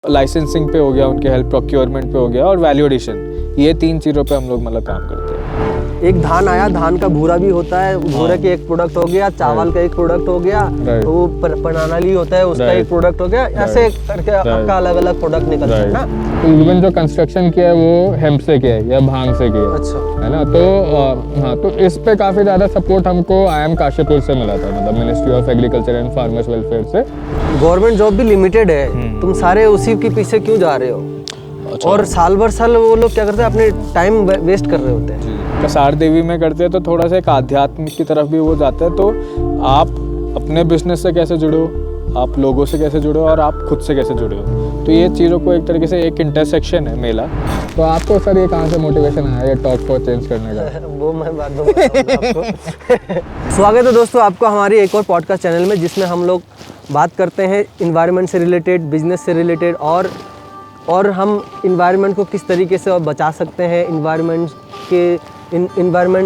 Licensing पे हो गया, उनके हेल्प प्रोक्योरमेंट पे हो गया और वैल्यू एडिशन, ये 3 चीज़ों पे हम लोग मतलब काम करते हैं। एक धान आया, धान का भूरा भी होता है, भूरे के एक प्रोडक्ट हो गया, चावल का एक प्रोडक्ट हो गया, तो वो प्रणाली होता है उसका एक प्रोडक्ट हो गया, ऐसे करके आपका अलग अलग प्रोडक्ट निकलता है ना। इवन जो कंस्ट्रक्शन किया है वो हेम्प से किया है या भांग से किया है। अच्छा, है ना। तो हाँ, तो इस पे काफ़ी ज़्यादा सपोर्ट हमको IIM काशीपुर से मिला था, मतलब ministry of agriculture and farmers welfare से। गवर्नमेंट जॉब भी लिमिटेड है, तुम सारे उसी के पीछे क्यों जा रहे हो? अच्छा। और साल भर साल वो लोग क्या करते हैं, अपने टाइम वेस्ट कर रहे होते हैं। कसार देवी में करते हैं तो थोड़ा सा एक आध्यात्मिक की तरफ भी वो जाता है। तो आप अपने बिजनेस से कैसे जुड़े हो, आप लोगों से कैसे जुड़े हो और आप खुद से कैसे जुड़े हो, तो ये चीज़ों को एक तरीके से एक इंटरसेक्शन है मेला। तो आपको सर ये कहाँ से मोटिवेशन आया ये टॉक को चेंज करने का? वो मैं बात बताऊंगा आपको। स्वागत है दोस्तों आपको हमारी एक और पॉडकास्ट चैनल में, जिसमें हम लोग बात करते हैं इन्वायरमेंट से रिलेटेड, बिजनेस से रिलेटेड, और हम इन्वायरमेंट को किस तरीके से और बचा सकते हैं, इन्वायरमेंट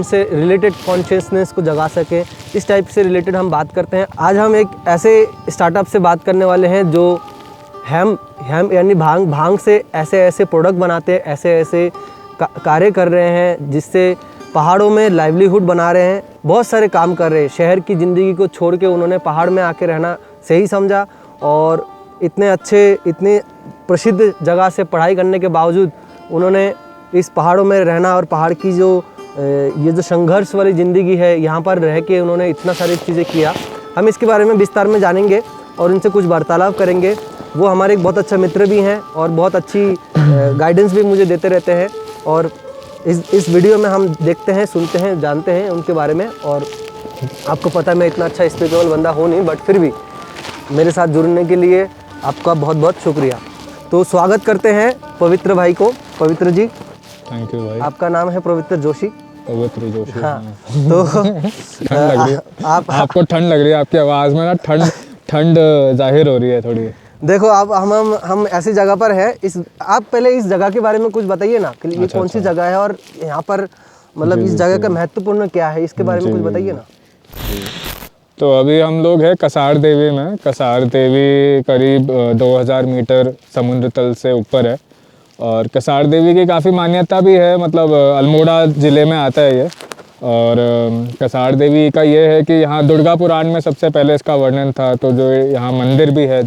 से रिलेटेड कॉन्शियसनेस को जगा सके, इस टाइप से रिलेटेड हम बात करते हैं। आज हम एक ऐसे स्टार्टअप से बात करने वाले हैं जो हेम्प यानी भांग से ऐसे प्रोडक्ट बनाते हैं, ऐसे कार्य कर रहे हैं जिससे पहाड़ों में लाइवलीहुड बना रहे हैं, बहुत सारे काम कर रहे हैं। शहर की ज़िंदगी को छोड़ के उन्होंने पहाड़ में आके रहना सही समझा, और इतने प्रसिद्ध जगह से पढ़ाई करने के बावजूद उन्होंने इस पहाड़ों में रहना और पहाड़ की ये जो संघर्ष वाली ज़िंदगी है, यहाँ पर रह के उन्होंने इतना सारी चीज़ें किया। हम इसके बारे में विस्तार में जानेंगे और उनसे कुछ वार्तालाप करेंगे। वो हमारे एक बहुत अच्छा मित्र भी हैं और बहुत अच्छी गाइडेंस भी मुझे देते रहते हैं। और इस वीडियो में हम देखते हैं, सुनते हैं, जानते हैं उनके बारे में। और आपको पता है मैं इतना अच्छा स्पिरिचुअल बंदा हूँ नहीं, बट फिर भी मेरे साथ जुड़ने के लिए आपका बहुत बहुत शुक्रिया। तो स्वागत करते हैं पवित्र भाई को। पवित्र जी, थैंक यू भाई। आपका नाम है पवित्र जोशी? पवित्र जोशी। हाँ। तो ठंड लग रही है आपको? ठंड लग रही है आपकी आवाज़ में ना, ठंड जाहिर हो रही है थोड़ी। देखो आप हम ऐसी जगह पर है। आप पहले इस जगह के बारे में कुछ बताइए ना कि ये कौन सी जगह है और यहाँ पर मतलब इस जगह का महत्वपूर्ण क्या है, इसके बारे में कुछ बताइए ना। तो अभी हम लोग हैं कसार देवी में। कसार देवी करीब 2000 मीटर समुद्र तल से ऊपर है, और कसार देवी की काफ़ी मान्यता भी है, मतलब अल्मोड़ा ज़िले में आता है ये। और कसार देवी का ये है कि यहाँ दुर्गा पुराण में सबसे पहले इसका वर्णन था, तो जो यहाँ मंदिर भी है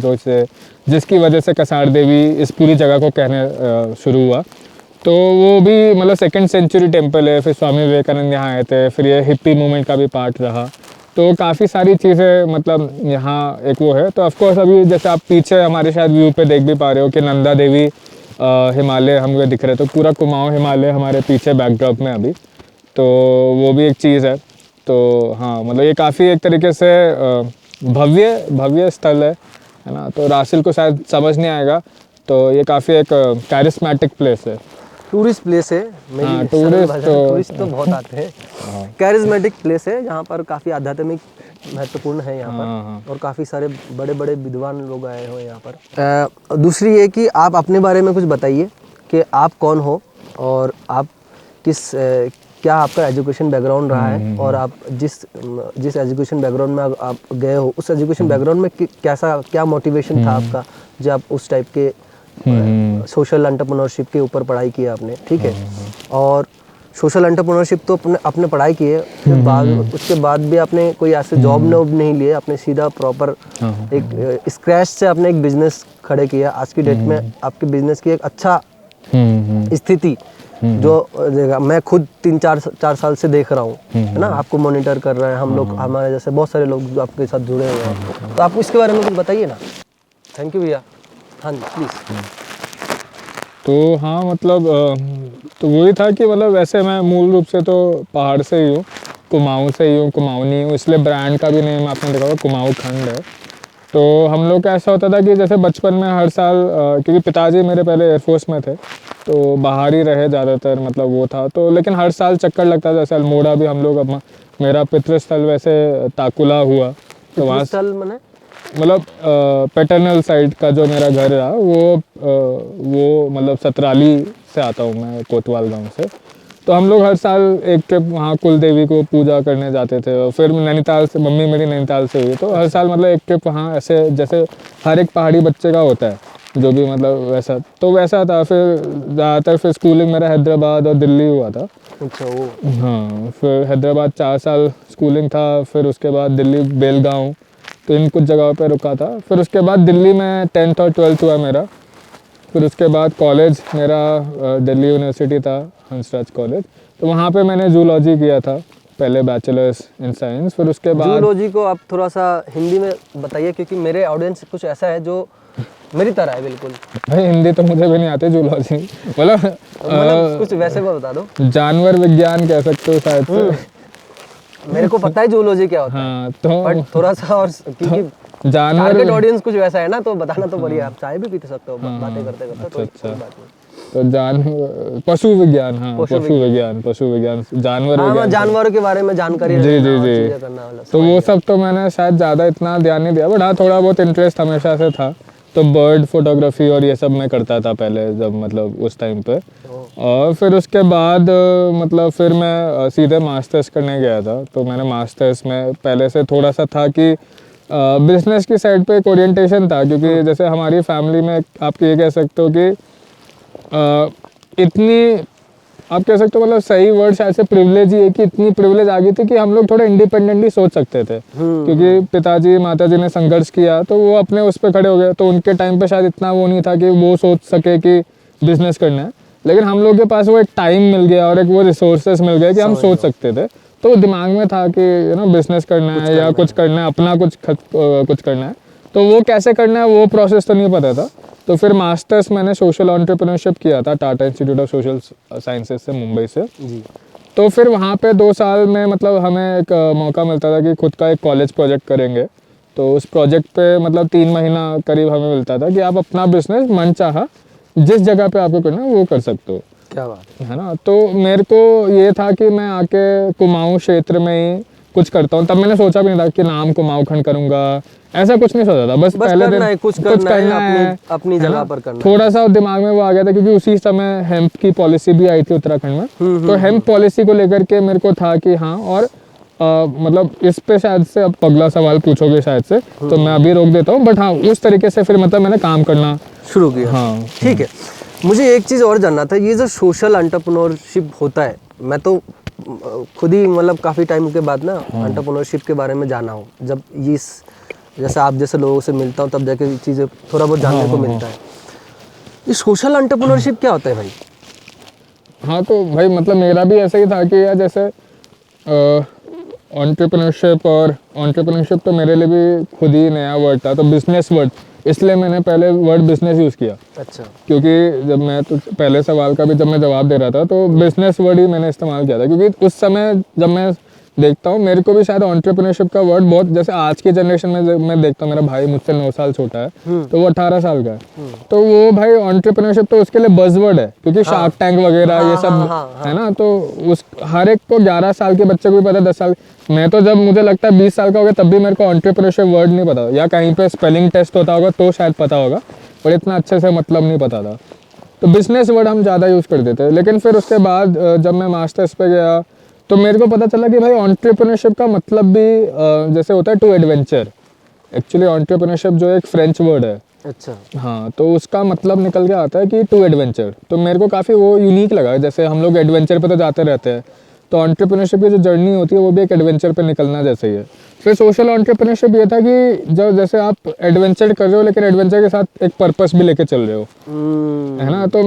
जिसकी वजह से कसार देवी इस पूरी जगह को कहने शुरू हुआ। तो वो भी मतलब 2nd सेंचुरी टेम्पल है। फिर स्वामी विवेकानंद यहाँ आए थे, फिर ये हिप्पी मूवमेंट का भी पार्ट रहा। तो काफ़ी सारी चीज़ें मतलब यहाँ एक वो है। तो ऑफकोर्स अभी जैसे आप पीछे हमारे शायद व्यू पे देख भी पा रहे हो कि नंदा देवी हिमालय हमें दिख रहे, तो पूरा कुमाऊँ हिमालय हमारे पीछे बैकड्रॉप में अभी, तो वो भी एक चीज़ है। तो हाँ, मतलब ये काफ़ी एक तरीके से भव्य स्थल है ना। तो रासिल को शायद समझ नहीं आएगा, तो ये काफ़ी एक कैरिस्मेटिक प्लेस है, टूरिस्ट प्लेस है। हाँ, टूरिस्ट तो बहुत आते हैं। कैरिस्मेटिक प्लेस है जहाँ पर काफ़ी आध्यात्मिक महत्वपूर्ण है यहाँ पर, और काफ़ी सारे बड़े बड़े विद्वान लोग आए हुए यहाँ पर। दूसरी ये कि आप अपने बारे में कुछ बताइए कि आप कौन हो और आप क्या आपका एजुकेशन बैकग्राउंड रहा है, और आप जिस एजुकेशन बैकग्राउंड में आप गए हो, उस एजुकेशन बैकग्राउंड में क्या मोटिवेशन था आपका, जो आप उस टाइप के सोशल एंटरप्रेन्योरशिप के ऊपर पढ़ाई की आपने, ठीक है। और सोशल एंटरप्रेन्योरशिप तो अपने पढ़ाई की है, उसके बाद भी आपने कोई ऐसे जॉब नहीं लिए, आपने सीधा प्रॉपर एक स्क्रैच से आपने एक बिजनेस खड़े किया। आज की डेट में आपके बिजनेस की एक अच्छा स्थिति जो मैं खुद 3-4 साल से देख रहा हूँ, है ना, आपको मॉनिटर कर रहे हैं हम लोग, हमारे जैसे बहुत सारे लोग जो आपके साथ जुड़े हुए हैं। तो आप इसके बारे में कुछ बताइए ना। थैंक यू भैया। हाँ जी, प्लीज़। तो हाँ, मतलब तो वही था कि मतलब वैसे मैं मूल रूप से तो पहाड़ से ही हूँ, कुमाऊँ से ही हूँ, कुमाऊनी हूँ, इसलिए ब्रांड का भी नेम आपने देखा होगा कुमाऊँ खंड है। तो हम लोग का ऐसा होता था कि जैसे बचपन में हर साल क्योंकि पिताजी मेरे पहले एयरफोर्स में थे, तो बाहर ही रहे ज़्यादातर, मतलब वो था। तो लेकिन हर साल चक्कर लगता था, जैसे अल्मोड़ा भी हम लोग, मेरा पितृस्थल वैसे ताकुला हुआ, तो वहाँ मतलब पैटर्नल साइड का जो मेरा घर रहा वो मतलब सतराली से आता हूँ मैं, कोतवाल गांव से। तो हम लोग हर साल एक ट्रिप वहाँ कुल देवी को पूजा करने जाते थे। और फिर नैनीताल से, मम्मी मेरी नैनीताल से हुई, तो हर साल मतलब एक ट्रिप वहाँ, ऐसे जैसे हर एक पहाड़ी बच्चे का होता है जो भी मतलब वैसा तो वैसा था। फिर ज़्यादातर फिर स्कूलिंग मेरा हैदराबाद और दिल्ली हुआ था। अच्छा वो हाँ, फिर हैदराबाद 4 साल स्कूलिंग था, फिर उसके बाद दिल्ली बेलगांव, तो इन कुछ जगहों पे रुका था। फिर उसके बाद दिल्ली में 10th और 12th हुआ मेरा। फिर उसके बाद कॉलेज मेरा दिल्ली यूनिवर्सिटी था, हंसराज कॉलेज, तो वहाँ पे मैंने जूलॉजी किया था पहले, बैचलर्स इन साइंस। फिर उसके बाद जूलॉजी को आप थोड़ा सा हिंदी में बताइए, क्योंकि मेरे ऑडियंस कुछ ऐसा है जो मेरी तरह है बिल्कुल। भाई हिंदी तो मुझे भी नहीं आती जूलॉजी, मतलब मतलब कुछ वैसे में बता दो। जानवर विज्ञान कह सकते हो शायद से। मेरे को पता है जूलॉजी क्या होता है, हाँ, तो बट थोड़ा सा और क्योंकि जानवर टारगेट ऑडियंस कुछ वैसा है ना, तो बताना तो बढ़िया। आप चाय भी पी सकते हो बातें करते करते, तो अच्छा। कोई बात नहीं। तो पशु विज्ञान, हाँ पशु विज्ञान, जानवर हाँ, विज्ञान। जानवरों के बारे में जानकारी जी लेना जी और जी। चीजें करना वाला। तो वो सब तो मैंने शायद ज़्यादा इतना ध्यान नहीं दिया, बट हाँ थोड़ा बहुत इंटरेस्ट हमेशा से था। तो बर्ड फोटोग्राफी और ये सब मैं करता था पहले, जब मतलब उस टाइम पे। और फिर उसके बाद मतलब फिर मैं सीधे मास्टर्स करने गया था। तो मैंने मास्टर्स में पहले से थोड़ा सा था कि बिजनेस की साइड पे एक ओरिएंटेशन था, क्योंकि जैसे हमारी फैमिली में आप ये कह सकते हो कि इतनी, आप कह सकते हो मतलब सही वर्ड शायद से प्रिविलेज ही है, कि इतनी प्रिविलेज आ गई थी कि हम लोग थोड़ा इंडिपेंडेंटली सोच सकते थे। क्योंकि पिताजी माताजी ने संघर्ष किया, तो वो अपने उस पर खड़े हो गए। तो उनके टाइम पे शायद इतना वो नहीं था कि वो सोच सके कि बिजनेस करना है, लेकिन हम लोग के पास वो एक टाइम मिल गया और एक वो रिसोर्सेस मिल गए कि हम सोच सकते थे। तो दिमाग में था कि बिजनेस करना है या कुछ करना है, अपना कुछ करना है। तो वो कैसे करना है वो प्रोसेस तो नहीं पता था। तो फिर मास्टर्स मैंने सोशल एंटरप्रेन्योरशिप किया था Tata institute of social sciences से, मुंबई से। जी। तो फिर वहाँ पे 2 साल में मतलब हमें एक मौका मिलता था कि खुद का एक कॉलेज प्रोजेक्ट करेंगे। तो उस प्रोजेक्ट पे मतलब 3 महीना करीब हमें मिलता था कि आप अपना बिजनेस मनचाहा जिस जगह पे आपको करना है वो कर सकते हो। क्या बात है ना। तो मेरे को ये था कि मैं आके कुमाऊं क्षेत्र में ही कुछ करता हूँ। तब मैंने सोचा भी नहीं था कि नाम कुमाऊं खंड करूँगा, ऐसा कुछ नहीं सोचा था। बस पहले करना दिन है, कुछ करना है, अपनी जगह पर करना है। थोड़ा सा दिमाग में वो आ गया था, क्योंकि उसी समय हेम्प की पॉलिसी भी आई थी उत्तराखंड में। तो हेम्प पॉलिसी को लेकर के मेरे को था कि हाँ, और मतलब इस पे शायद से अब अगला सवाल पूछोगे शायद से, तो मैं अभी रोक देता हूँ। बट हाँ, उस तरीके से फिर मतलब मैंने काम करना शुरू किया। हाँ ठीक है। मुझे एक चीज़ और जानना था, ये जो सोशल एंटरप्रेन्योरशिप होता है, मैं तो खुद ही मतलब काफ़ी टाइम के बाद ना एंटरप्रेन्योरशिप के बारे में जाना हूँ। जब ये जैसे आप जैसे लोगों से मिलता हूँ, तब जाके ये चीज़ें थोड़ा बहुत जानने को मिलता है। ये सोशल एंटरप्रेन्योरशिप क्या होता है भाई? हाँ, तो भाई मतलब मेरा भी ऐसा ही था कि यार जैसे एंटरप्रेन्योरशिप तो मेरे लिए भी खुद ही नया वर्ड था। तो बिजनेस वर्ड, इसलिए मैंने पहले वर्ड बिजनेस यूज़ किया। अच्छा। क्योंकि जब मैं तो पहले सवाल का भी जब मैं जवाब दे रहा था, तो बिजनेस वर्ड ही मैंने इस्तेमाल किया था। क्योंकि उस समय जब मैं देखता हूँ, मेरे को भी शायद एंटरप्रेन्योरशिप का वर्ड बहुत, जैसे आज की जनरेशन में मैं देखता हूँ, मेरा भाई मुझसे 9 साल छोटा है, तो वो 18 साल का है। तो वो भाई एंटरप्रेन्योरशिप तो उसके लिए बज़वर्ड है, क्योंकि शार्क टैंक वगैरह ये सब है ना। तो उस हर एक को 11 साल के बच्चे को भी पता है, 10 साल। मैं तो जब मुझे लगता है 20 साल का हो गया, तब भी मेरे को एंटरप्रेन्योरशिप वर्ड नहीं पता, या कहीं पे स्पेलिंग टेस्ट होता होगा तो शायद पता होगा, पर इतना अच्छे से मतलब नहीं पता था। तो बिजनेस वर्ड हम ज़्यादा यूज़ करते थे। लेकिन फिर उसके बाद जब मैं मास्टर्स पे गया, तो मेरे को पता चला कि भाई एंटरप्रेन्योरशिप का मतलब भी जैसे होता है टू एडवेंचर। एक्चुअली एंटरप्रेन्योरशिप जो एक फ्रेंच वर्ड है। अच्छा। हाँ, तो उसका मतलब निकल के आता है कि टू एडवेंचर। तो मेरे को काफ़ी वो यूनिक लगा। जैसे हम लोग एडवेंचर पे तो जाते रहते हैं, तो एंटरप्रेन्योरशिप की जो जर्नी होती है वो भी एक एडवेंचर पे निकलना जैसे ही है। फिर सोशल एंटरप्रेन्योरशिप ये था कि जब जैसे आप एडवेंचर कर रहे हो, लेकिन एडवेंचर के साथ एक पर्पस भी लेके चल रहे हो, है ना। तो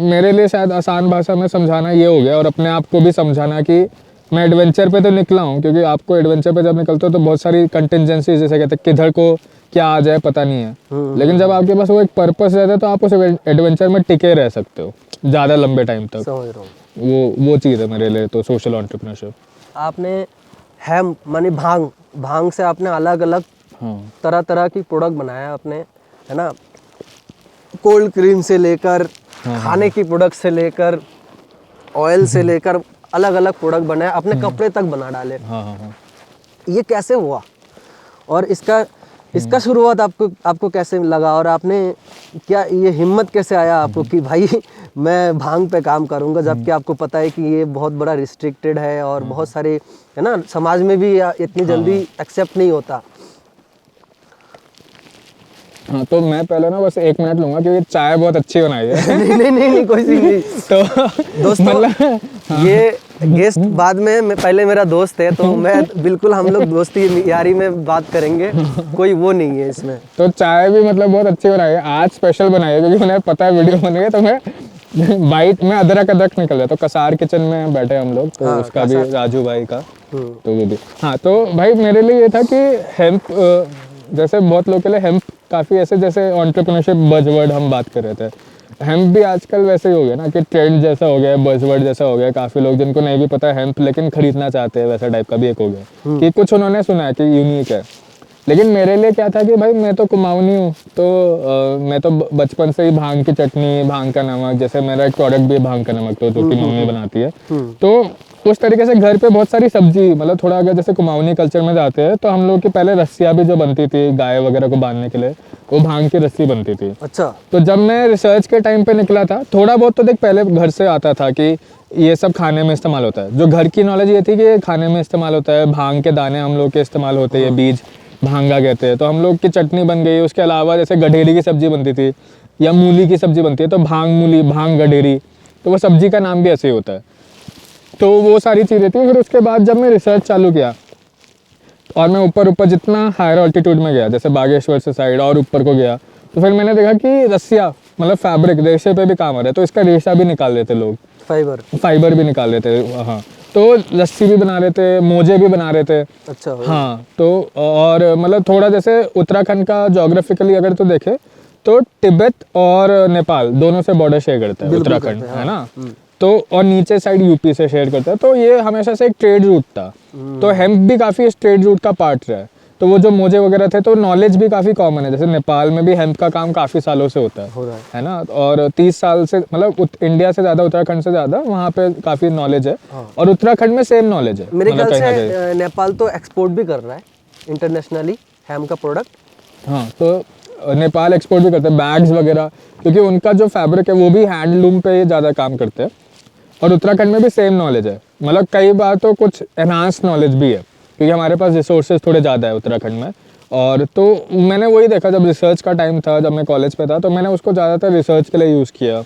मेरे लिए शायद आसान भाषा में समझाना ये हो गया, और अपने आप को भी समझाना कि मैं एडवेंचर पे तो निकला हूँ। क्योंकि आपको एडवेंचर पे जब निकलते हो तो बहुत सारी कंटिजेंसी, जैसे कहते हैं किधर को क्या आ जाए पता नहीं है। लेकिन जब आपके पास वो एक पर्पस रहता है, तो आप उस एडवेंचर में टिके रह सकते हो ज़्यादा लंबे टाइम तक। समझ रहा हूँ। वो चीज़ है मेरे लिए तो सोशल एंटरप्रेन्योरशिप। आपने हेम्प मानी भांग से आपने अलग अलग तरह तरह की प्रोडक्ट बनाया आपने, है ना। कोल्ड क्रीम से लेकर खाने की प्रोडक्ट से लेकर ऑयल से लेकर अलग अलग प्रोडक्ट बनाए, अपने कपड़े तक बना डाले। ये कैसे हुआ, और इसका शुरुआत आपको कैसे लगा, और आपने क्या ये हिम्मत कैसे आया आपको कि भाई मैं भांग पे काम करूंगा, जबकि आपको पता है कि ये बहुत बड़ा रिस्ट्रिक्टेड है और बहुत सारे, है ना, समाज में भी इतनी जल्दी एक्सेप्ट नहीं होता। हाँ, तो मैं पहले ना बस 1 मिनट लूंगा क्योंकि चाय बहुत अच्छी बनाई है। नहीं कोई सी नहीं। तो दोस्तों मतलब ये गेस्ट बाद में मैं पहले मेरा दोस्त है, तो मैं बिल्कुल हम लोग दोस्ती यारी में बात करेंगे, कोई वो नहीं है इसमें। तो चाय भी मतलब बहुत अच्छी बनाई है, आज स्पेशल बनाई है क्योंकि मुझे पता है वीडियो बनेगी, तो मैं बाइट में अदरक निकल गया। तो कसार किचन में बैठे हम लोग, तो हाँ, उसका भी राजू भाई का, हम्म। तो वो भी। हाँ, तो भाई मेरे लिए ये था कि हेम्प, जैसे बहुत लोग के लिए हेम्प काफ़ी ऐसे, जैसे एंटरप्रेन्योरशिप बज़वर्ड हम बात कर रहे थे, हेम्प भी आजकल वैसे ही हो गया ना कि ट्रेंड जैसा हो गया है, बज़वर्ड जैसा हो गया है। काफ़ी लोग जिनको नहीं भी पता है हेम्प लेकिन खरीदना चाहते हैं, वैसा टाइप का भी एक हो गया कि कुछ उन्होंने सुना है कि यूनिक है। लेकिन मेरे लिए क्या था कि भाई मैं तो कुमाऊनी हूँ, तो मैं तो बचपन से ही भांग की चटनी, भांग का नमक, जैसे मेरा एक प्रोडक्ट भी है भांग का नमक, तो जो कि मम्मी बनाती है, तो उस तरीके से घर पे बहुत सारी सब्जी, मतलब थोड़ा अगर जैसे कुमाऊनी कल्चर में जाते हैं तो हम लोग की पहले रस्सियाँ भी जो बनती थी गाय वगैरह को बांधने के लिए, वो भांग की रस्सी बनती थी। अच्छा। तो जब मैं रिसर्च के टाइम पे निकला था, थोड़ा बहुत तो देख पहले घर से आता था कि ये सब खाने में इस्तेमाल होता है। जो घर की नॉलेज ये थी कि ये खाने में इस्तेमाल होता है, भांग के दाने हम लोग के इस्तेमाल होते हैं, ये बीज भांगा कहते हैं, तो हम लोग की चटनी बन गई। उसके अलावा जैसे गडेरी की सब्जी बनती थी या मूली की सब्जी बनती है, तो भांग मूली, भांग गडेरी, तो वो सब्जी का नाम भी ऐसे ही होता है। तो वो सारी चीज़ें थी। फिर उसके बाद जब मैं रिसर्च चालू किया और मैं ऊपर जितना हायर ऑल्टीट्यूड में गया, जैसे बागेश्वर से साइड और ऊपर को गया, तो फिर मैंने देखा कि रस्सियाँ, मतलब फैब्रिक, रेशे पे भी काम आ रहा है, तो इसका रेशा भी निकाल लेते लोग, फाइबर भी निकाल लेते। हाँ, तो रस्सी भी बना रहे थे, मोजे भी बना रहे थे। अच्छा। हाँ, तो और मतलब थोड़ा जैसे उत्तराखंड का जोग्राफिकली अगर तो देखे तो तिब्बत और नेपाल दोनों से बॉर्डर शेयर करता है उत्तराखंड, है ना। तो और नीचे साइड यूपी से शेयर करता है, तो ये हमेशा से एक ट्रेड रूट था। तो हेम्प भी काफ़ी इस ट्रेड रूट का पार्ट रहा है। तो वो जो मोजे वगैरह थे, तो नॉलेज भी काफ़ी कॉमन है। जैसे नेपाल में भी हेम्प का काम काफ़ी सालों से होता है ना। और 30 साल से, मतलब इंडिया से ज़्यादा, उत्तराखंड से ज़्यादा वहाँ पे काफ़ी नॉलेज है। और उत्तराखंड में सेम नॉलेज है। मेरे ख्याल से नेपाल तो एक्सपोर्ट भी कर रहा है इंटरनेशनली हेम्प का प्रोडक्ट। हाँ, तो नेपाल एक्सपोर्ट भी करते हैं बैग्स वगैरह, क्योंकि उनका जो फैब्रिक है वो भी हैंडलूम पे ज़्यादा काम करते हैं। और उत्तराखंड में भी सेम नॉलेज है, मतलब कई बार तो कुछ एनहांस नॉलेज भी है, क्योंकि हमारे पास रिसोर्सेज थोड़े ज़्यादा है उत्तराखंड में। और तो मैंने वही देखा, जब रिसर्च का टाइम था, जब मैं कॉलेज पे था, तो मैंने उसको ज़्यादातर रिसर्च के लिए यूज़ किया।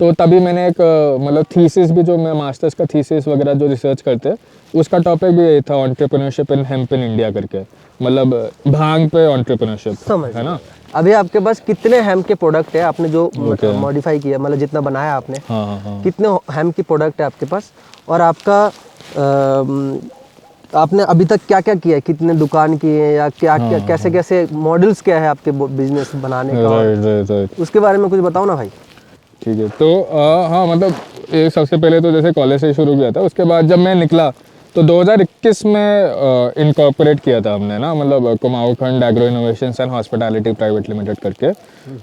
तो तभी मैंने एक मतलब थीसिस भी, जो मैं मास्टर्स का थीसिस वगैरह जो रिसर्च करते हैं, उसका टॉपिक भी यही था, entrepreneurship in hemp in India करके, मतलब भांग पे एंटरप्रेन्योरशिप, है ना। अभी आपके पास कितने हेम्प के प्रोडक्ट है, आपने जो मॉडिफाई किया, मतलब जितना बनाया आपने, हाँ। कितने हेम्प की प्रोडक्ट है आपके पास, और आपका आपने अभी तक क्या क्या किया है, कितने दुकान किए हैं, या क्या क्या कैसे कैसे मॉडल्स क्या है आपके बिजनेस बनाने का, राइट। उसके बारे में कुछ बताओ ना भाई। ठीक है, तो हाँ, मतलब एक सबसे पहले तो जैसे कॉलेज से शुरू किया था, उसके बाद जब मैं निकला तो 2021 में इनकॉर्पोरेट किया था हमने ना, मतलब Kumaukhand agro innovations and hospitality private limited करके।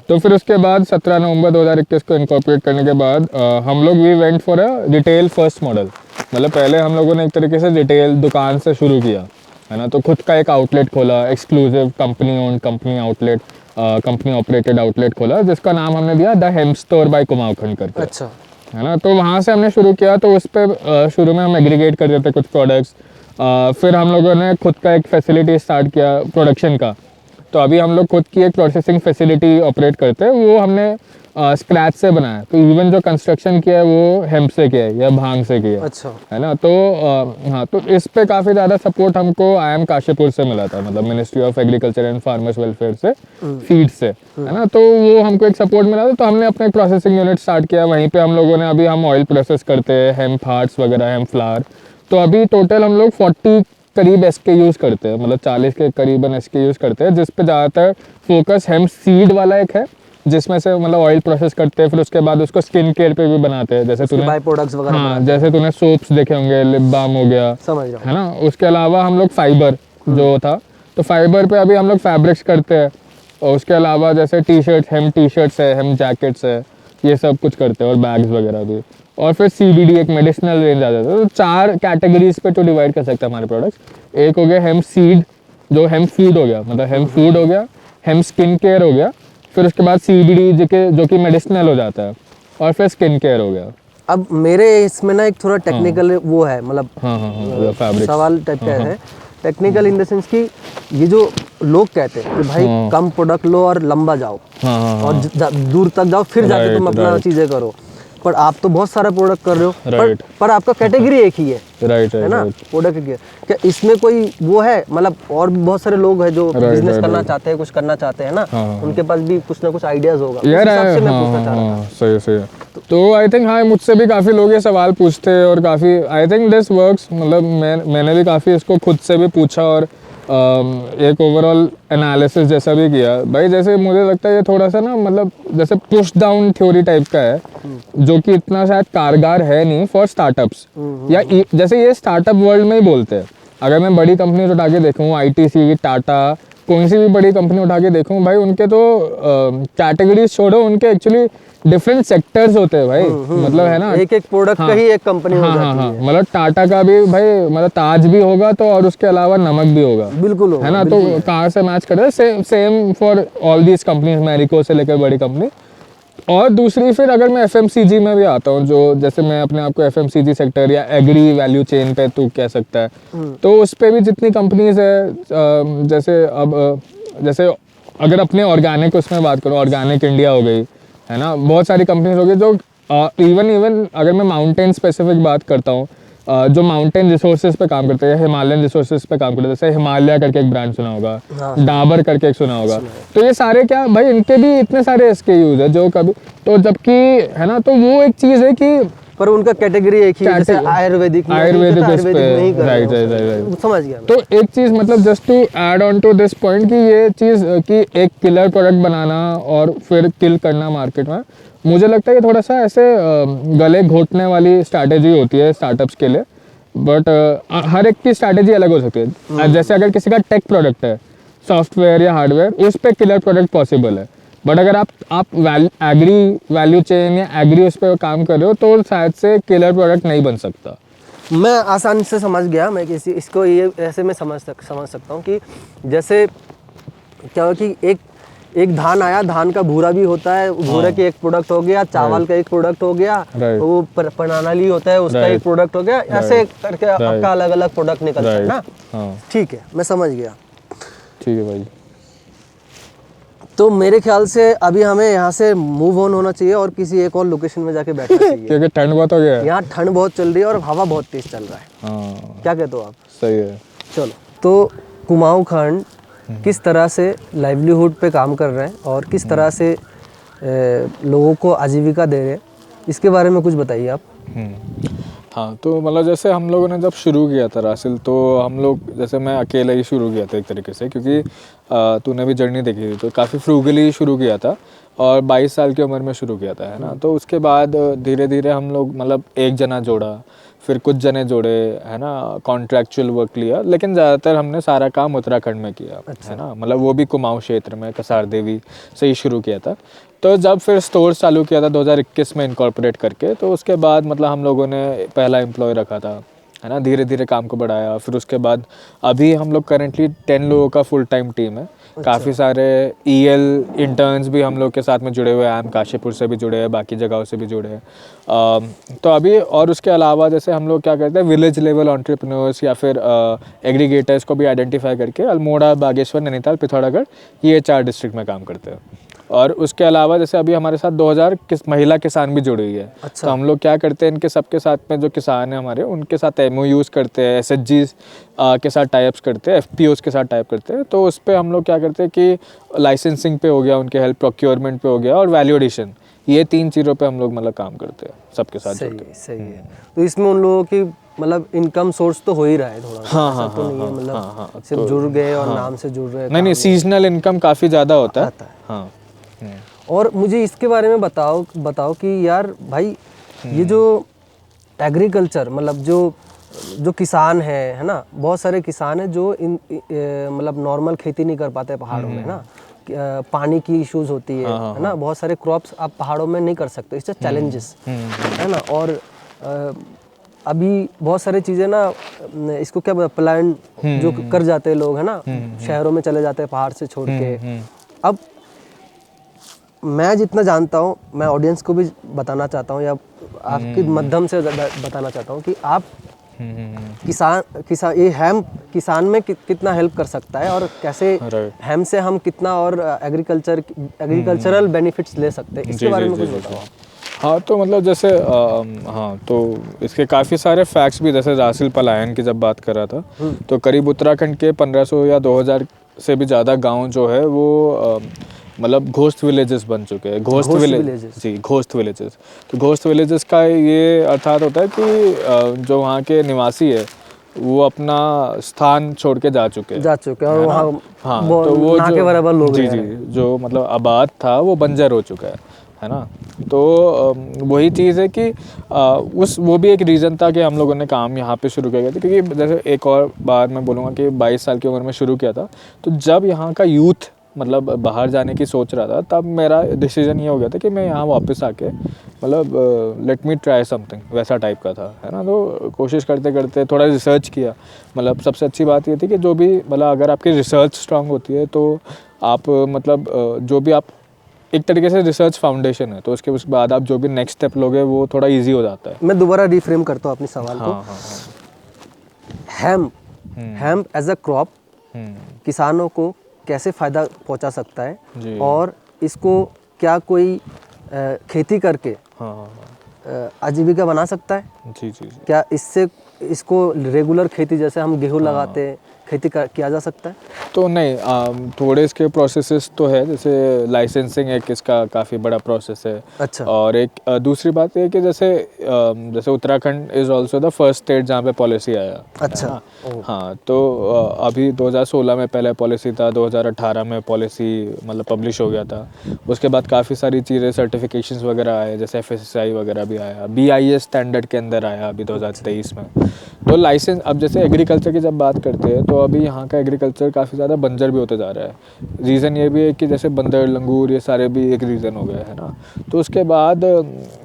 तो फिर उसके बाद 17 नवंबर 2021 को इनकॉर्पोरेट करने के बाद हम लोग we went for a retail first model. मतलब पहले हम लोगों ने एक तरीके से रिटेल दुकान से शुरू किया, है ना। तो खुद का एक आउटलेट खोला, exclusive company owned company outlet, company operated outlet खोला, जिसका नाम हमने दिया द हेम्प स्टोर बाय कुमाऊखंड करके। अच्छा, है ना। तो वहाँ से हमने शुरू किया। तो उस पर शुरू में हम एग्रीगेट कर देते कुछ प्रोडक्ट्स, फिर हम लोगों ने खुद का एक फैसिलिटी स्टार्ट किया प्रोडक्शन का। तो अभी हम लोग खुद की एक प्रोसेसिंग फैसिलिटी ऑपरेट करते हैं, वो हमने स्क्रैच से बनाया। तो इवन जो कंस्ट्रक्शन किया है वो हेम्प से किया है या भांग से किया है। अच्छा, है ना। तो हाँ, तो इस पे काफ़ी ज़्यादा सपोर्ट हमको IIM काशीपुर से मिला था, मतलब ministry of agriculture and farmers welfare से, फीड से, है ना। तो वो हमको एक सपोर्ट मिला था, तो हमने अपना एक प्रोसेसिंग यूनिट स्टार्ट किया वहीं पे हम लोगों ने। अभी हम ऑयल प्रोसेस करते हैं, हेम्प हार्ट्स वगैरह, हेम्प फ्लावर। तो अभी टोटल हम लोग 40 करीब SKUs करते हैं, मतलब 40 के करीबन SKUs करते हैं, जिस पे ज़्यादातर फोकस हेम्प सीड वाला एक है, जिसमें से मतलब ऑयल प्रोसेस करते हैं, फिर उसके बाद उसको स्किन केयर पे भी बनाते हैं, जैसे तूने बाय प्रोडक्ट्स वगैरह। हाँ, जैसे तूने सोप्स देखे होंगे, लिप बाम हो गया, समझ रहा हूँ, है ना। उसके अलावा हम लोग फाइबर जो था, तो फाइबर पे अभी हम लोग फैब्रिक्स करते हैं। और उसके अलावा जैसे टी-शर्ट, हेम टी-शर्ट्स है, हेम जैकेट्स है, ये सब कुछ करते हैं, और बैग्स वगैरह भी। और फिर CBD एक मेडिसिनल रेंज आ जाता है। तो 4 कैटेगरीज पे तो डिवाइड कर सकते हैं हमारे प्रोडक्ट्स। एक हो गया हेम सीड, जो हेम फूड हो गया, मतलब हेम फूड हो गया, हेम स्किन केयर हो गया, फिर उसके बाद CBD जो कि मेडिसिनल हो जाता है, और फिर स्किन केयर हो गया। अब मेरे इसमें ना एक थोड़ा टेक्निकल वो है, मतलब हाँ, फैब्रिक सवाल टाइप का है, टेक्निकल इन द सेंस कि ये जो लोग कहते हैं कि भाई कम प्रोडक्ट लो और लंबा जाओ हाँ और दूर तक जाओ, फिर जाके तुम अपना चीज़ें करो। पर आप तो बहुत सारा प्रोडक्ट कर रहे हो, पर आपका कैटेगरी एक ही है, है ना, प्रोडक्ट की। क्या इसमें कोई वो है, मतलब और भी बहुत सारे लोग हैं जो बिजनेस करना चाहते हैं, कुछ करना चाहते हैं ना, उनके पास भी कुछ ना कुछ आइडियाज होगा, यार। उस हिसाब से मैं पूछना चाह रहा था। सही सही है। तो आई थिंक हाँ, मुझसे भी काफ़ी लोग ये सवाल पूछते हैं और काफ़ी आई थिंक दिस वर्क्स, मतलब मैंने भी काफ़ी इसको खुद से भी पूछा और एक ओवरऑल एनालिसिस जैसा भी किया भाई। जैसे मुझे लगता है ये थोड़ा सा ना, मतलब जैसे पुश डाउन थ्योरी टाइप का है, जो कि इतना शायद कारगर है नहीं फॉर स्टार्टअप्स, या जैसे ये स्टार्टअप वर्ल्ड में ही बोलते हैं। अगर मैं बड़ी कंपनी उठा के देखूँ, आईटीसी, टाटा, कोई सी भी बड़ी कंपनी उठा के देखूँ भाई, उनके तो कैटेगरीज छोड़ो, उनके एक्चुअली डिफरेंट सेक्टर्स होते हैं भाई। मतलब है ना, एक एक प्रोडक्ट का ही एक कंपनी हो जाती है। मतलब टाटा का भी भाई, मतलब ताज भी होगा तो, और उसके अलावा नमक भी होगा, बिल्कुल होगा, है ना। तो कहाँ से मैच करे, same for all these companies, Marico से लेकर बड़ी कंपनी। और दूसरी फिर अगर मैं एफएमसीजी में भी आता हूँ, जो जैसे मैं अपने आप को एफएमसीजी सेक्टर या एग्री वैल्यू चेन पे तू कह सकता है, तो उस पे भी जितनी कंपनीज है, जैसे अब जैसे अगर अपने ऑर्गेनिक उसमें बात करूँ, ऑर्गेनिक इंडिया हो गई, है ना, बहुत सारी कंपनीज हो गई जो इवन अगर मैं माउंटेन स्पेसिफिक बात करता हूँ, जो माउंटेन रिसोर्सेज पे काम करते हैं, हिमालयन रिसोर्सेज पे काम करते हैं, जैसे हिमालय करके एक ब्रांड सुना होगा, डाबर करके एक सुना होगा। तो ये सारे क्या भाई, इनके भी इतने सारे SKUs है जो कभी तो, जबकि है ना, तो वो एक चीज़ है कि पर उनका कैटेगरी एक ही है, जैसे आयुर्वेदिक में ही कर रहे हो। समझ गया। तो एक चीज़, मतलब just to add on to this point, कि ये चीज़ कि एक किलर प्रोडक्ट बनाना और फिर किल करना मार्केट में, मुझे लगता है कि थोड़ा सा ऐसे गले घोटने वाली स्ट्रैटेजी होती है स्टार्टअप्स के लिए। बट हर एक की स्ट्रैटेजी अलग हो सकती है। जैसे अगर किसी का टेक प्रोडक्ट है, सॉफ्टवेयर या हार्डवेयर, उस पर किलर प्रोडक्ट पॉसिबल है। बट अगर आप एग्री वैल्यू चेन या एग्री उस पर काम कर रहे हो, तो शायद से किलर प्रोडक्ट नहीं बन सकता। मैं आसानी से समझ गया। मैं इसको ये ऐसे में समझ सकता हूँ कि जैसे क्या हो कि एक धान आया, धान का भूरा भी होता है, भूरे के एक प्रोडक्ट हो गया, चावल का एक प्रोडक्ट हो गया, वो प्रणाली होता है उसका एक प्रोडक्ट हो गया, ऐसे करके आपका अलग अलग प्रोडक्ट निकलता है ना। ठीक है, मैं समझ गया। ठीक है भाई। तो मेरे ख्याल से अभी हमें यहाँ से मूव ऑन होना चाहिए और किसी एक और लोकेशन में जाके बैठना चाहिए, क्योंकि ठंड बहुत हो गया है। यहाँ ठंड बहुत चल रही है और हवा बहुत तेज चल रहा है। क्या कहते हो आप? सही है। चलो, तो कुमाऊं खंड किस तरह से लाइवलीहुड पे काम कर रहे हैं और किस तरह से लोगों को आजीविका दे रहे हैं, इसके बारे में कुछ बताइए आप। हाँ, तो मतलब जैसे हम लोगों ने जब शुरू किया था रासिल, तो हम लोग, जैसे मैं अकेला ही शुरू किया था एक तरीके से, क्योंकि तूने भी जर्नी देखी थी, तो काफ़ी फ्रूगली शुरू किया था और 22 साल की उम्र में शुरू किया था, है ना। तो उसके बाद धीरे धीरे हम लोग, मतलब एक जना जोड़ा, फिर कुछ जने जोड़े, है ना, कॉन्ट्रैक्चुअल वर्क लिया, लेकिन ज़्यादातर हमने सारा काम उत्तराखंड में किया। अच्छा। है ना, मतलब वो भी कुमाऊं क्षेत्र में कसार देवी से ही शुरू किया था। तो जब फिर स्टोर चालू किया था 2021 में इनकॉर्पोरेट करके, तो उसके बाद मतलब हम लोगों ने पहला एम्प्लॉय रखा था, है ना, धीरे धीरे काम को बढ़ाया। फिर उसके बाद अभी हम लोग करेंटली 10 लोगों का फुल टाइम टीम है। काफ़ी सारे EL इंटर्न्स भी हम लोग के साथ में जुड़े हुए हैं, काशीपुर से भी जुड़े हैं, बाकी जगहों से भी जुड़े हैं। तो अभी और उसके अलावा जैसे हम लोग क्या करते हैं, विलेज लेवल एंटरप्रेन्योर्स या फिर एग्रीगेटर्स को भी आइडेंटिफाई करके अल्मोड़ा, बागेश्वर, नैनीताल, पिथौरागढ़, ये 4 डिस्ट्रिक्ट में काम करते हैं। और उसके अलावा जैसे अभी हमारे साथ 2000 महिला किसान भी जुड़ी हुई है। अच्छा। तो हम लोग क्या करते हैं, इनके सबके साथ में जो किसान हैं हमारे, उनके साथ MOUs करते हैं, SHGs के साथ टाइप्स करते हैं, FPOs के साथ टाइप करते हैं। तो उस पर हम लोग क्या करते हैं कि लाइसेंसिंग पे हो गया, उनके हेल्प प्रोक्योरमेंट पे हो गया, और वैल्यू एडिशन, ये 3 चीज़ों पे हम लोग मतलब काम करते हैं सबके साथ। सही है। तो इसमें उन लोगों की मतलब इनकम सोर्स तो हो ही रहा है थोड़ा। हाँ, तो नहीं है मतलब सिर्फ जुड़ गए और नाम से जुड़ रहे। नहीं, सीजनल इनकम काफ़ी ज़्यादा होता है। हाँ। और मुझे इसके बारे में बताओ कि यार भाई, ये जो एग्रीकल्चर, मतलब जो किसान है ना, बहुत सारे किसान हैं जो मतलब नॉर्मल खेती नहीं कर पाते पहाड़ों में ना, पानी की इश्यूज होती है ना, बहुत सारे क्रॉप्स आप पहाड़ों में नहीं कर सकते, इससे चैलेंजेस है ना। और अभी बहुत सारी चीज़ें ना, इसको क्या प्लान जो कर जाते हैं लोग, है ना, शहरों में चले जाते हैं पहाड़ से छोड़ के। अब मैं जितना जानता हूँ, मैं ऑडियंस को भी बताना चाहता हूँ या आपके माध्यम से बताना चाहता हूँ कि आप किसान ये हेम्प किसान में कितना हेल्प कर सकता है और कैसे Right. हेम्प से हम कितना और एग्रीकल्चरल बेनिफिट्स ले सकते हैं, इसके बारे में कुछ बताओ आप। हाँ तो मतलब जैसे हाँ तो इसके काफ़ी सारे फैक्ट्स भी, जैसे रासिल पलायन की जब बात कर रहा था तो करीब उत्तराखंड के 1500 या 2000 से भी ज़्यादा गांव जो है वो मतलब घोस्ट विलेजेस बन चुके हैं। घोस्ट विलेजेस, जी घोस्ट विलेजेस। तो घोस्ट विलेजेस का ये अर्थात होता है कि जो वहाँ के निवासी है वो अपना स्थान छोड़ के जा चुके हैं और वहाँ हाँ तो वो ना के जो बराबर लोग जी रह जी रहे हैं। जो मतलब आबाद था वो बंजर हो चुका है ना। तो वही चीज़ है कि वो भी एक रीज़न था कि हम लोगों ने काम यहाँ पे शुरू किया था, क्योंकि जैसे एक और बार मैं बोलूँगा कि 22 साल की उम्र में शुरू किया था, तो जब यहाँ का यूथ मतलब बाहर जाने की सोच रहा था तब मेरा डिसीजन ये हो गया था कि मैं यहाँ वापस आके मतलब लेट मी ट्राई समथिंग वैसा टाइप का था, है ना। तो कोशिश करते करते थोड़ा रिसर्च किया। मतलब सबसे अच्छी बात ये थी कि जो भी मतलब अगर आपकी रिसर्च स्ट्रांग होती है तो आप मतलब जो भी आप एक तरीके से रिसर्च फाउंडेशन है, तो उसके बाद आप जो भी नेक्स्ट स्टेप लोगे वो थोड़ा इजी हो जाता है। मैं दोबारा रिफ्रेम करता हूँ अपने सवाल को। हाँ। हेम्प एज अ क्रॉप किसानों को कैसे फ़ायदा पहुंचा सकता है जी। और इसको क्या कोई खेती करके आजीविका बना सकता है? जी जी जी। क्या इसको रेगुलर खेती जैसे हम गेहूँ लगाते हैं खेती किया जा सकता है? तो नहीं थोड़े इसके प्रोसेसेस तो है, जैसे लाइसेंसिंग एक इसका काफ़ी बड़ा प्रोसेस है। अच्छा। और एक दूसरी बात ये है कि जैसे Uttarakhand is also the first state जहाँ पे पॉलिसी आया। अच्छा। हाँ तो अभी 2016 में पहले पॉलिसी था, 2018 में पॉलिसी मतलब पब्लिश हो गया था। उसके बाद काफ़ी सारी चीज़ें सर्टिफिकेशंस वगैरह आए, जैसे FSSAI वगैरह भी आया, BIS स्टैंडर्ड के अंदर आया अभी 2023 में। तो लाइसेंस अब जैसे एग्रीकल्चर की जब बात करते हैं तो अभी यहाँ का एग्रीकल्चर काफ़ी ज़्यादा बंजर भी होता जा रहा है। रीज़न ये भी है कि जैसे बंदर लंगूर ये सारे भी एक रीज़न हो गया है ना। तो उसके बाद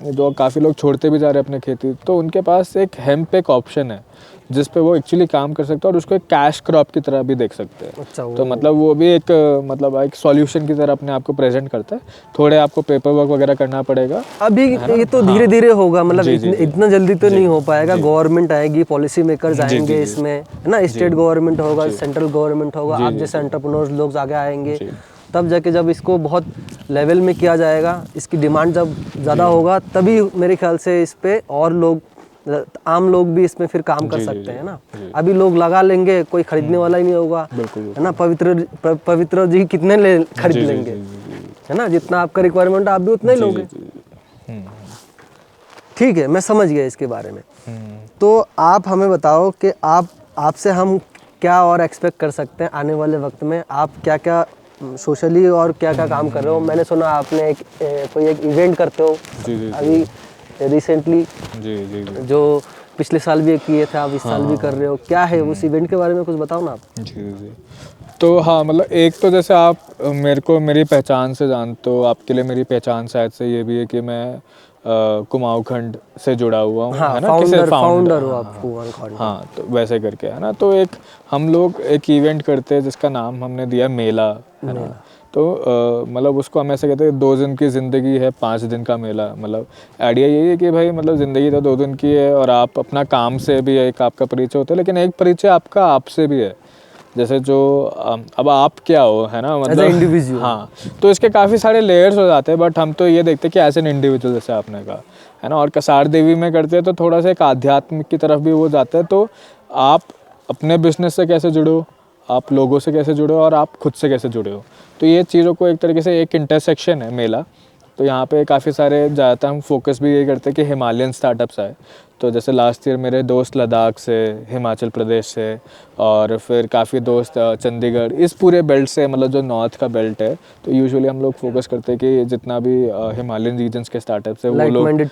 जो काफ़ी लोग छोड़ते भी जा रहे हैं अपने खेती, तो उनके पास एक हेम्प एक ऑप्शन है जिस पे वो एक्चुअली काम कर सकते हैं और उसको एक कैश क्रॉप की तरह भी देख सकते हैं। अच्छा, तो मतलब वो भी एक मतलब एक सॉल्यूशन की तरह अपने आप को प्रेजेंट करता है। थोड़े आपको पेपर वर्क वगैरह करना पड़ेगा अभी, ये तो धीरे धीरे होगा, मतलब इतना जल्दी तो नहीं हो पाएगा। गवर्नमेंट आएगी, पॉलिसी मेकर्स आएंगे इसमें, है ना, स्टेट गवर्नमेंट होगा, सेंट्रल गवर्नमेंट होगा, आप जैसे एंटरप्रेन्योर्स लोग आगे आएंगे, तब जाके जब इसको बहुत लेवल में किया जाएगा, इसकी डिमांड जब ज़्यादा होगा तभी मेरे ख्याल से इस पे और लोग, आम लोग भी इसमें फिर काम कर सकते हैं ना। अभी लोग लगा लेंगे, कोई खरीदने वाला ही नहीं होगा, है ना। पवित्र जी कितने खरीद लेंगे, है ना, जितना आपका रिक्वायरमेंट आप भी उतना ही लोगे। ठीक है, मैं समझ गया इसके बारे में। तो आप हमें बताओ कि आपसे हम क्या और एक्सपेक्ट कर सकते हैं आने वाले वक्त में। आप क्या क्या सोशली और क्या क्या काम कर रहे हो? मैंने सुना आपने कोई एक इवेंट करते हो अभी रिसेंटली, जो पिछले साल भी किए थे, आप इस साल भी कर रहे हो। क्या है उस इवेंट के बारे में कुछ बताओ ना आप। जी। तो हाँ मतलब एक तो जैसे आप मेरे को मेरी पहचान से जानते हो, आपके लिए मेरी पहचान शायद से ये भी है कि मैं कुमाऊं खंड से जुड़ा हुआ हूँ, है ना, फाउंडर हो आप कुमाऊं खंड। हाँ तो वैसे करके है ना। तो एक हम लोग एक इवेंट करते हैं जिसका नाम हमने दिया मेला, है ना। तो मतलब उसको हम ऐसे कहते हैं 2 दिन की ज़िंदगी है 5 दिन का मेला। मतलब आइडिया यही है कि भाई मतलब ज़िंदगी तो 2 दिन की है और आप अपना काम से भी एक आपका परिचय होता है, लेकिन एक परिचय आपका आपसे भी है। जैसे जो अब आप क्या हो, है ना, मतलब इंडिविजुअल। हाँ तो इसके काफ़ी सारे लेयर्स हो जाते हैं, बट हम तो ये देखते हैं कि एज एन इंडिविजुअल, जैसे आपने कहा, है ना। और कसार देवी में करते हैं तो थोड़ा सा एक आध्यात्मिक की तरफ भी वो जाता है। तो आप अपने बिजनेस से कैसे जुड़े हो, आप लोगों से कैसे जुड़े हो और आप खुद से कैसे जुड़े हो, तो ये चीज़ों को एक तरीके से एक इंटरसेक्शन है मेला। तो यहाँ पे काफ़ी सारे ज़्यादातर हम फोकस भी ये करते हैं कि हिमालयन स्टार्टअप्स आए। तो जैसे लास्ट ईयर मेरे दोस्त लद्दाख से, हिमाचल प्रदेश से, और फिर काफ़ी दोस्त चंडीगढ़, इस पूरे बेल्ट से, मतलब जो नॉर्थ का बेल्ट है। तो यूजुअली हम लोग फोकस करते हैं कि जितना भी हिमालयन रीजन्स के स्टार्टअप्स है वो लोग एक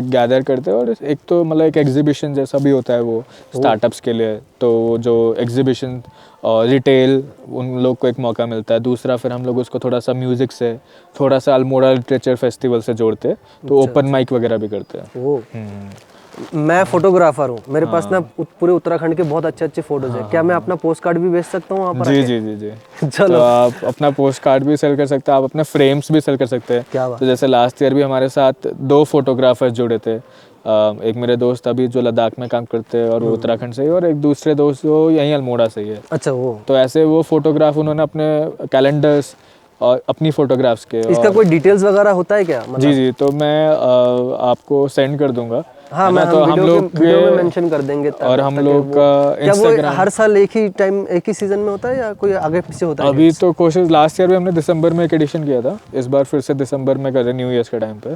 गैदर करते हैं। और एक तो मतलब एक एग्जीबिशन जैसा भी होता है वो स्टार्टअप्स के लिए, तो जो एग्जीबिशन और रिटेल उन लोग को एक मौका मिलता है। दूसरा फिर हम लोग उसको थोड़ा सा म्यूज़िक से, थोड़ा सा अल्मोड़ा लिटरेचर फेस्टिवल से जोड़ते हैं, तो ओपन माइक वगैरह भी करते हैं। मैं फोटोग्राफर हूँ, मेरे पास ना पूरे उत्तराखंड के बहुत अच्छे अच्छे फोटोज हैं। क्या मैं अपना पोस्ट कार्ड भी भेज सकता हूँ वहाँ पर? जी। चलो, तो आप अपना पोस्ट कार्ड भी सेल कर सकते हैं, आप अपने फ्रेम्स भी सेल कर सकते हैं। तो जैसे लास्ट ईयर भी हमारे साथ 2 फोटोग्राफर्स जुड़े थे, एक मेरे दोस्त अभी जो लद्दाख में काम करते हैं और वो उत्तराखंड से ही, और एक दूसरे दोस्त जो यहीं अल्मोड़ा से ही है। अच्छा, वो तो ऐसे वो फोटोग्राफ उन्होंने अपने कैलेंडर्स और अपनी फोटोग्राफ्स के। इसका कोई डिटेल्स वगैरह होता है क्या? जी जी, तो मैं आपको सेंड कर दूंगा। हाँ, है मैं ना, तो हम लोग वीडियो में मेंशन कर देंगे। और हम लोग का क्या वो इंस्टाग्राम हर साल एक ही टाइम एक ही सीजन में होता है या कोई आगे पीछे होता है? अभी तो कोशिश, लास्ट ईयर भी हमने दिसंबर में एक एडिशन किया था, इस बार फिर से दिसंबर में कर रहे न्यू ईयर्स के टाइम पे।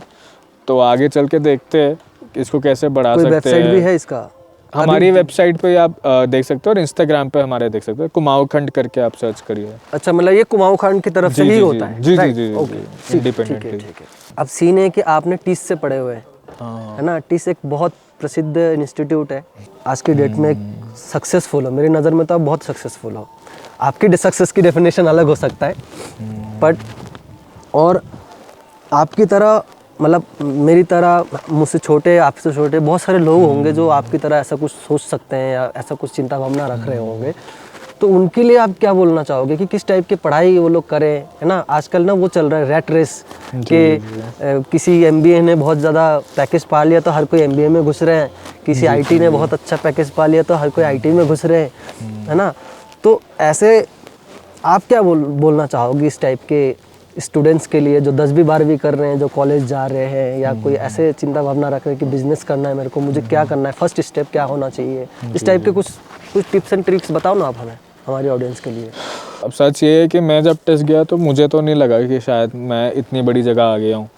तो आगे चल के देखते हैं इसको कैसे बढ़ा कोई सकते वेबसाइट हैं। भी है इसका? हमारी वेबसाइट पे आप देख सकते हो, और इंस्टाग्राम पे हमारे देख सकते हो, कुमाऊं खंड करके आप सर्च करिए। अच्छा, मतलब ये कुमाऊं खंड की तरफ से जी, ही जी, होता है? जी, जी, Right, जी, जी, okay, जी, ठीक है, independently। ठीक है। अब सीन है कि आपने टीस से पढ़े हुए हैं, हाँ। है ना? टीस एक बहुत प्रसिद्ध इंस्टीट्यूट है आज की डेट में, सक्सेसफुल हो, मेरी नज़र में तो आप बहुत सक्सेसफुल हो। आपकी सक्सेस की डेफिनेशन अलग हो सकता है, बट और आपकी तरह, मतलब मेरी तरह, मुझसे छोटे, आपसे छोटे बहुत सारे लोग होंगे जो आपकी तरह ऐसा कुछ सोच सकते हैं या ऐसा कुछ चिंता भावना रख रहे होंगे। तो उनके लिए आप क्या बोलना चाहोगे कि किस टाइप की पढ़ाई वो लोग करें, है ना? आजकल ना वो चल रहा है रैट रेस के, किसी एमबीए ने बहुत ज़्यादा पैकेज पा लिया तो हर कोई एमबीए में घुस रहे हैं, किसी आईटी ने बहुत अच्छा पैकेज पा लिया तो हर कोई आईटी में घुस रहे हैं, है ना? तो ऐसे आप क्या बोलना चाहोगे इस टाइप के स्टूडेंट्स के लिए जो 10वीं 12वीं कर रहे हैं, जो कॉलेज जा रहे हैं, या कोई ऐसे चिंता भावना रख रहे हैं कि बिजनेस करना है मेरे को, मुझे क्या करना है, फर्स्ट स्टेप क्या होना चाहिए, इस टाइप के कुछ टिप्स एंड ट्रिक्स बताओ ना आप हमें, हमारी ऑडियंस के लिए। अब सच ये है कि मैं जब टेस्ट गया तो मुझे तो नहीं लगा कि शायद मैं इतनी बड़ी जगह आ गया हूँ,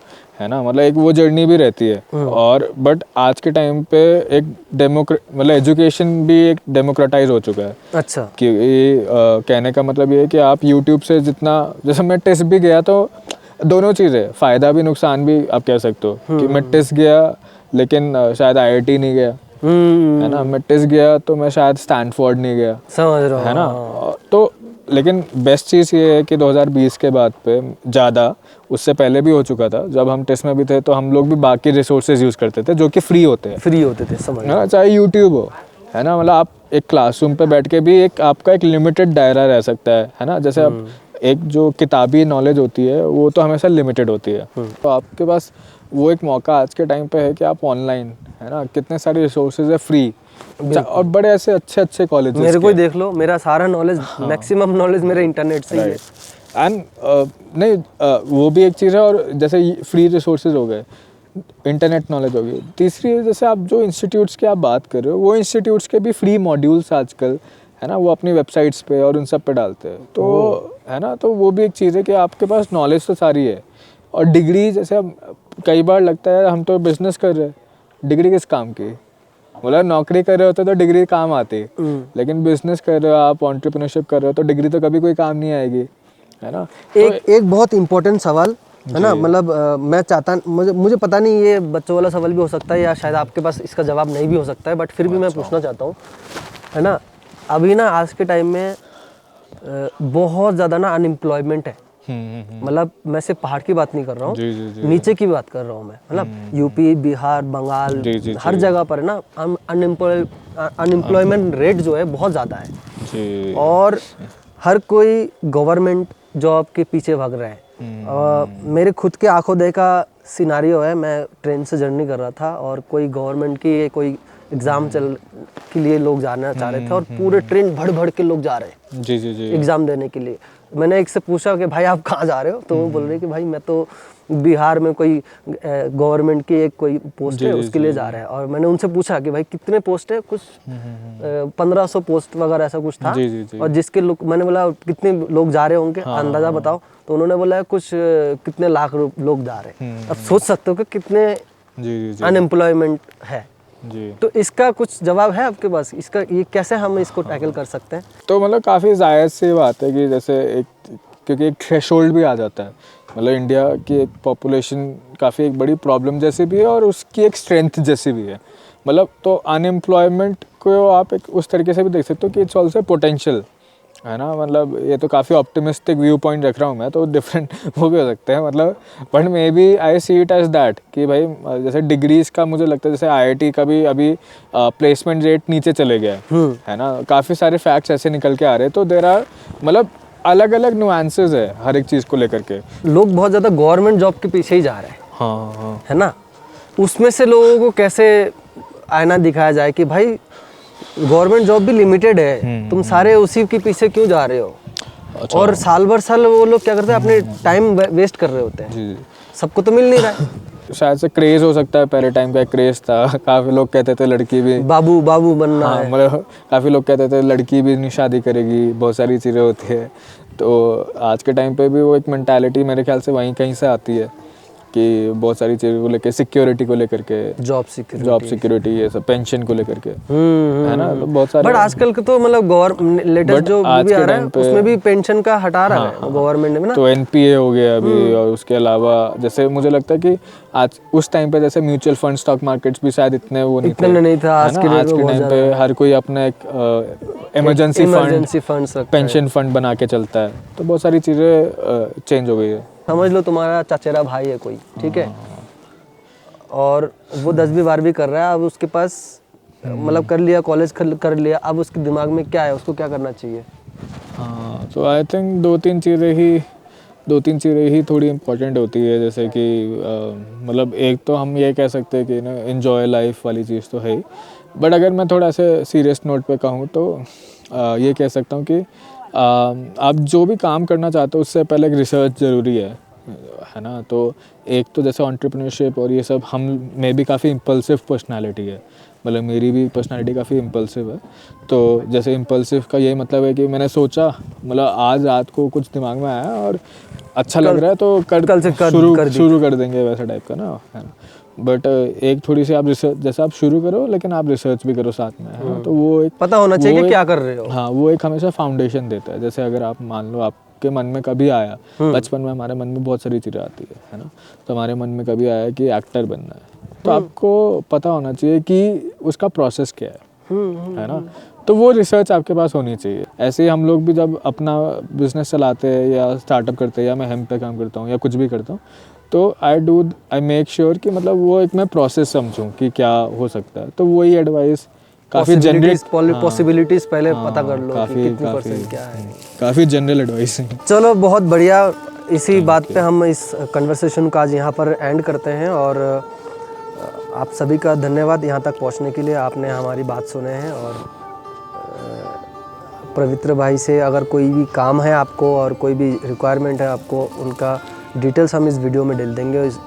है ना? मतलब एक वो जर्नी भी रहती है, और बट आज के टाइम पे एक मतलब एजुकेशन भी एक डेमोक्रेटाइज हो चुका है। अच्छा, कि कहने का मतलब ये है कि आप यूट्यूब से जितना, जैसे मैं टेस्ट भी गया तो दोनों चीज़ें, फ़ायदा भी नुकसान भी आप कह सकते हो कि मैं टेस्ट गया लेकिन शायद IIT नहीं गया, है ना? मैं टेस्ट गया तो मैं शायद स्टैनफोर्ड नहीं गया, समझ रहा हूँ, है ना? तो लेकिन बेस्ट चीज़ ये है कि 2020 के बाद पे ज़्यादा, उससे पहले भी हो चुका था, जब हम टेस्ट में भी थे तो हम लोग भी बाकी रिसोर्सेज यूज़ करते थे जो कि फ्री होते हैं, फ्री होते थे, समझ है ना? चाहे यूट्यूब हो, है ना? मतलब आप एक क्लासरूम पे बैठ के भी एक आपका एक लिमिटेड दायरा रह सकता है ना? जैसे अब एक जो किताबी नॉलेज होती है वो तो हमेशा लिमिटेड होती है, तो आपके पास वो एक मौका आज के टाइम पे है कि आप ऑनलाइन, है ना, कितने सारे रिसोर्सेज है फ्री, और बड़े ऐसे अच्छे अच्छे कॉलेजेस मेरे को ही देख लो, मेरा सारा नॉलेज, मैक्सिमम नॉलेज मेरे इंटरनेट से ही है। एंड नहीं, वो भी एक चीज़ है, और जैसे फ्री रिसोर्सेज हो गए, इंटरनेट नॉलेज होगी। तीसरी जैसे आप जो इंस्टीट्यूट्स की आप बात कर रहे हो, वो इंस्टीट्यूट्स के भी फ्री मॉड्यूल्स आजकल, है ना, वो अपनी वेबसाइट्स पे और उन सब पे डालते हैं, तो है ना, तो वो भी एक चीज़ है कि आपके पास नॉलेज तो सारी है। और डिग्री, जैसे अब कई बार लगता है हम तो बिजनेस कर रहे हैं, डिग्री किस काम की? बोला नौकरी कर रहे होते तो डिग्री काम आती, लेकिन बिजनेस कर रहे हो आप, एंटरप्रेन्योरशिप कर रहे हो तो डिग्री तो कभी कोई काम नहीं आएगी, है ना? एक बहुत इम्पोर्टेंट सवाल है ना, मतलब मैं चाहता, मुझे पता नहीं, ये बच्चों वाला सवाल भी हो सकता है या शायद आपके पास इसका जवाब नहीं भी हो सकता है, बट फिर भी मैं पूछना चाहता हूँ, है ना? अभी ना आज के टाइम में बहुत ज़्यादा ना अनएम्प्लॉयमेंट है, मतलब मैं सिर्फ पहाड़ की बात नहीं कर रहा हूँ, नीचे की बात कर रहा हूँ मैं, मतलब यूपी, बिहार, बंगाल, हर जगह पर है ना अनएम्प्लॉयमेंट रेट जो है बहुत ज़्यादा है, और हर कोई गवर्नमेंट जॉब के पीछे भाग रहा है। मेरे खुद के आंखों देखा सिनारियो है, मैं ट्रेन से जर्नी कर रहा था और कोई गवर्नमेंट की कोई एग्ज़ाम के लिए लोग जाना चाह रहे थे, और पूरे ट्रेन भर भर के लोग जा रहे हैं जी एग्ज़ाम देने के लिए। मैंने एक से पूछा कि भाई आप कहाँ जा रहे हो, तो वो बोल रहे कि भाई मैं तो बिहार में कोई गवर्नमेंट की एक कोई पोस्ट है उसके लिए जा रहे हैं। और मैंने उनसे पूछा कि भाई कितने पोस्ट है, कुछ 1500 पोस्ट वगैरह ऐसा कुछ था, और जिसके लोग, मैंने बोला कितने लोग जा रहे होंगे अंदाज़ा बताओ, तो उन्होंने बोला कुछ कितने लाख लोग जा रहे हैं। अब सोच सकते हो कि कितने अनएम्प्लॉयमेंट है। तो इसका कुछ जवाब है आपके पास, इसका ये कैसे हम इसको टैकल कर सकते हैं? तो मतलब काफ़ी जायज़ सी बात है कि जैसे एक, क्योंकि एक थ्रेशोल्ड भी आ जाता है, मतलब इंडिया की एक पॉपुलेशन काफ़ी एक बड़ी प्रॉब्लम जैसी भी है और उसकी एक स्ट्रेंथ जैसी भी है, मतलब तो अनएम्प्लॉयमेंट को आप एक उस तरीके से भी देख सकते हो कि इट्स ऑल्सो पोटेंशियल, है ना? मतलब ये तो काफ़ी ऑप्टिमिस्टिक व्यू पॉइंट रख रहा हूँ मैं, तो डिफरेंट वो भी हो सकते हैं, मतलब but maybe I see it as that कि भाई जैसे डिग्रीज का मुझे लगता है जैसे IIT का भी अभी प्लेसमेंट रेट नीचे चले गया है ना, काफ़ी सारे फैक्ट्स ऐसे निकल के आ रहे हैं, तो देर आर मतलब अलग अलग नुआंसेस है हर एक चीज़ को लेकर के। लोग बहुत ज़्यादा गवर्नमेंट जॉब के पीछे ही जा रहे हैं, हाँ, है ना? उसमें से लोगों को कैसे आईना दिखाया जाए कि भाई गवर्नमेंट जॉब भी लिमिटेड है, तुम सारे उसी के पीछे क्यों जा रहे हो। अच्छा। और साल भर साल वो लोग क्या करते हैं, अपने टाइम वेस्ट कर रहे होते हैं। जी सबको तो मिल नहीं रहा है। शायद से क्रेज हो सकता है, पहले टाइम का एक क्रेज था। काफ़ी लोग कहते थे लड़की भी बाबू बाबू बनना हाँ है। मतलब काफ़ी लोग कहते थे लड़की भी नहीं शादी करेगी, बहुत सारी चीज़ें होती है। तो आज के टाइम पे भी वो एक मेंटालिटी मेरे ख्याल से वहीं कहीं से आती है कि बहुत सारी चीज़ों को लेकर, सिक्योरिटी को लेकर के, जॉब सिक्योरिटी ये सब, पेंशन को लेकर के, है ना, तो बहुत बट सारे। आजकल के तो मतलब गवर्नमेंट लेटेस्ट But जो आज भी के आ रहा है time पे- उसमें भी पेंशन का हटा रहा है गवर्नमेंट में ना। तो एनपीए हो गया अभी, और उसके अलावा जैसे मुझे लगता है कि आज उस टाइम पे जैसे म्यूचुअल फंड, स्टॉक मार्केट्स भी शायद इतने वो नहीं थे, इतना नहीं था, आज है के ना। डेट आज में के बहुत टाइम पे ज़्यादा है। हर कोई अपना एक इमरजेंसी फंड्स रखता है। पेंशन फंड बना के चलता है, तो बहुत सारी चीज़ें चेंज हो गई है। समझ लो तुम्हारा चचेरा भाई है कोई, ठीक है, और वो 10वीं 12वीं कर रहा है, अब उसके पास मतलब कर लिया, कॉलेज कर लिया, अब उसके दिमाग में क्या है, उसको क्या करना चाहिए। हाँ, तो आई थिंक दो तीन चीज़ें ही थोड़ी इम्पोर्टेंट होती है, जैसे कि मतलब एक तो हम ये कह सकते हैं कि ना इन्जॉय लाइफ वाली चीज़ तो है ही, बट अगर मैं थोड़ा सा सीरियस नोट पे कहूँ तो ये कह सकता हूँ कि आप जो भी काम करना चाहते हो उससे पहले एक रिसर्च ज़रूरी है ना। तो एक तो जैसे एंटरप्रेन्योरशिप और ये सब, हम में भी काफ़ी इम्पल्सिव पर्सनालिटी है, मतलब मेरी भी पर्सनालिटी काफ़ी इम्पल्सिव है। तो जैसे इम्पल्सिव का यही मतलब है कि मैंने सोचा, मतलब आज रात को कुछ दिमाग में आया और अच्छा लग रहा है तो कल से शुरू कर देंगे, वैसा टाइप का ना, है ना। बट एक थोड़ी सी आप रिसर्च, जैसे आप शुरू करो लेकिन आप रिसर्च भी करो साथ में, है ना। तो वो एक पता होना चाहिए वो कि एक- क्या कर रहे हो। हाँ, वो एक हमेशा फाउंडेशन देता है। जैसे अगर आप मान लो आपके मन में कभी आया, बचपन में हमारे मन में बहुत सारी चीज़ें आती है ना, तो हमारे मन में कभी आया कि एक्टर बनना है, तो आपको पता होना चाहिए कि उसका प्रोसेस क्या है ना। तो वो रिसर्च आपके पास होनी चाहिए। ऐसे ही हम लोग भी जब अपना बिजनेस चलाते हैं या स्टार्टअप करते हैं, या मैं हेम्प पे काम करता हूँ या कुछ भी करता हूँ, तो आई मेक श्योर कि मतलब वो एक मैं प्रोसेस समझूं कि क्या हो सकता है। तो वही एडवाइस काफ़ी जनरल, पॉसिबिलिटीज पहले पता कर लो कि कितनी परसेंट क्या है। काफ़ी जनरल एडवाइस है। चलो बहुत बढ़िया, इसी बात पे हम इस कन्वर्सेशन को आज यहाँ पर एंड करते हैं। और आप सभी का धन्यवाद यहाँ तक पहुँचने के लिए, आपने हमारी बात सुने हैं। और पवित्र भाई से अगर कोई भी काम है आपको और कोई भी रिक्वायरमेंट है आपको, उनका डिटेल्स हम इस वीडियो में डाल देंगे, इस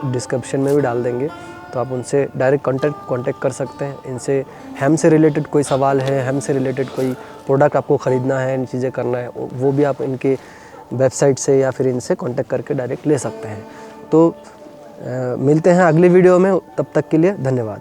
डिस्क्रिप्शन में भी डाल देंगे, तो आप उनसे डायरेक्ट कांटेक्ट कर सकते हैं। इनसे हेम्प से रिलेटेड कोई सवाल है, हेम्प से रिलेटेड कोई प्रोडक्ट आपको ख़रीदना है, इन चीज़ें करना है, वो भी आप इनके वेबसाइट से या फिर इनसे कांटेक्ट करके डायरेक्ट ले सकते हैं। तो मिलते हैं अगली वीडियो में, तब तक के लिए धन्यवाद।